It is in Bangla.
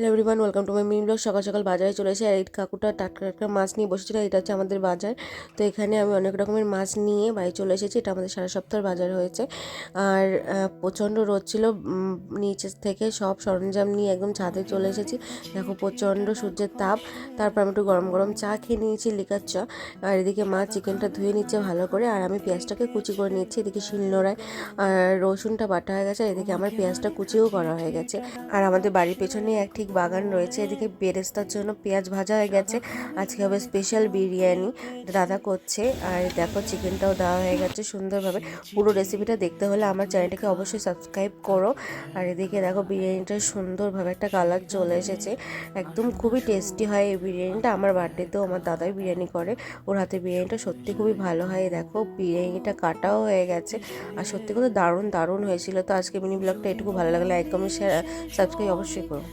Hello everyone, welcome to my mini blog. সকাল সকাল বাজারে চলে এসে আর এই কাকুটা টাটকা টাটকা মাছ নিয়ে বসেছিল। এটা হচ্ছে আমাদের বাজার। তো এখানে আমি অনেক রকমের মাছ নিয়ে বাড়ি চলে এসেছি। এটা আমাদের সারা সপ্তাহের বাজার হয়েছে। আর প্রচণ্ড রোদ ছিল। নিচে থেকে সব সরঞ্জাম নিয়ে একদম ছাদে চলে এসেছি। দেখো প্রচণ্ড সূর্যের তাপ। তারপর আমি একটু গরম গরম চা খেয়ে নিয়েছি, লিকার চা। আর এদিকে মা চিকেনটা ধুয়ে নিচ্ছে ভালো করে, আর আমি পেঁয়াজটাকে কুচি করে নিচ্ছি। এদিকে শিলনোড়ায় আর রসুনটা বাটা হয়ে গেছে। এদিকে আমার পেঁয়াজটা কুচিও করা হয়ে গেছে। আর আমাদের বাড়ির পেছনে এক ঠিক বাগান রয়েছে। এদিকে বেরেস্তার জন্য পেঁয়াজ ভাজা হয়ে গেছে। আজকে হবে স্পেশাল বিরিয়ানি, দাদা করছে। আর দেখো চিকেনটাও দেওয়া হয়ে গেছে সুন্দরভাবে। পুরো রেসিপিটা দেখতে হলে আমার চ্যানেলটাকে অবশ্যই সাবস্ক্রাইব করো। আর এদিকে দেখো বিরিয়ানিটা সুন্দরভাবে একটা কালার চলে এসেছে। একদম খুবই টেস্টি হয় এই বিরিয়ানিটা। আমার বার্থডেতেও আমার দাদাই বিরিয়ানি করে। ওর হাতে বিরিয়ানিটা সত্যি খুবই ভালো হয়। দেখো বিরিয়ানিটা কাটাও হয়ে গেছে। আর সত্যি কথা দারুণ দারুণ হয়েছিল। তো আজকে মিনি ব্লগটা এটুকু ভালো লাগলে লাইক কমেন্ট শেয়ার সাবস্ক্রাইব অবশ্যই করো।